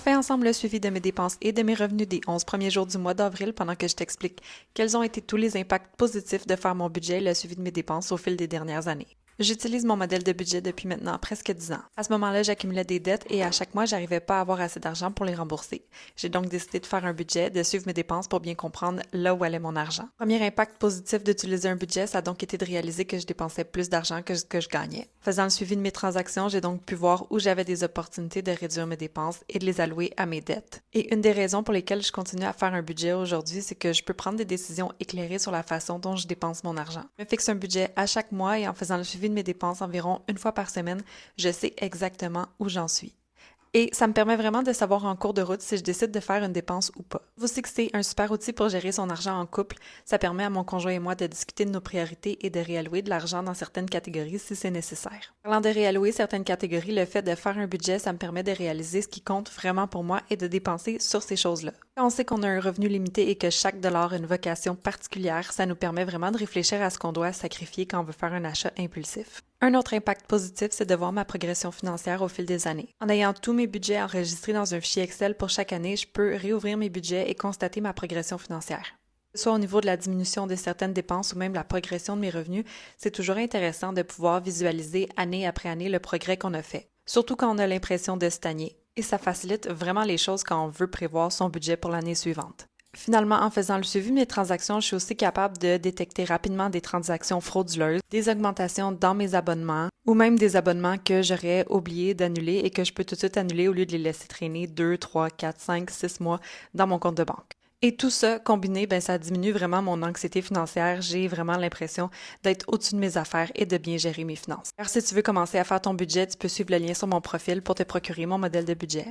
fait ensemble le suivi de mes dépenses et de mes revenus des 11 premiers jours du mois d'avril pendant que je t'explique quels ont été tous les impacts positifs de faire mon budget et le suivi de mes dépenses au fil des dernières années. J'utilise mon modèle de budget depuis maintenant presque 10 ans. À ce moment-là, j'accumulais des dettes et à chaque mois, j'arrivais pas à avoir assez d'argent pour les rembourser. J'ai donc décidé de faire un budget, de suivre mes dépenses pour bien comprendre là où allait mon argent. Premier impact positif d'utiliser un budget, ça a donc été de réaliser que je dépensais plus d'argent que ce que je gagnais. Faisant le suivi de mes transactions, j'ai donc pu voir où j'avais des opportunités de réduire mes dépenses et de les allouer à mes dettes. Et une des raisons pour lesquelles je continue à faire un budget aujourd'hui, c'est que je peux prendre des décisions éclairées sur la façon dont je dépense mon argent. Je me fixe un budget à chaque mois et en faisant le suivi de mes dépenses environ une fois par semaine, je sais exactement où j'en suis. Et ça me permet vraiment de savoir en cours de route si je décide de faire une dépense ou pas. Vous aussi que c'est un super outil pour gérer son argent en couple. Ça permet à mon conjoint et moi de discuter de nos priorités et de réallouer de l'argent dans certaines catégories si c'est nécessaire. Parlant de réallouer certaines catégories, le fait de faire un budget, ça me permet de réaliser ce qui compte vraiment pour moi et de dépenser sur ces choses-là. Quand on sait qu'on a un revenu limité et que chaque dollar a une vocation particulière, ça nous permet vraiment de réfléchir à ce qu'on doit sacrifier quand on veut faire un achat impulsif. Un autre impact positif, c'est de voir ma progression financière au fil des années. En ayant tous mes budgets enregistrés dans un fichier Excel pour chaque année, je peux réouvrir mes budgets et constater ma progression financière. Que ce soit au niveau de la diminution de certaines dépenses ou même la progression de mes revenus, c'est toujours intéressant de pouvoir visualiser année après année le progrès qu'on a fait, surtout quand on a l'impression de stagner. Et ça facilite vraiment les choses quand on veut prévoir son budget pour l'année suivante. Finalement, en faisant le suivi de mes transactions, je suis aussi capable de détecter rapidement des transactions frauduleuses, des augmentations dans mes abonnements ou même des abonnements que j'aurais oublié d'annuler et que je peux tout de suite annuler au lieu de les laisser traîner 2, 3, 4, 5, 6 mois dans mon compte de banque. Et tout ça combiné, ça diminue vraiment mon anxiété financière. J'ai vraiment l'impression d'être au-dessus de mes affaires et de bien gérer mes finances. Alors si tu veux commencer à faire ton budget, tu peux suivre le lien sur mon profil pour te procurer mon modèle de budget.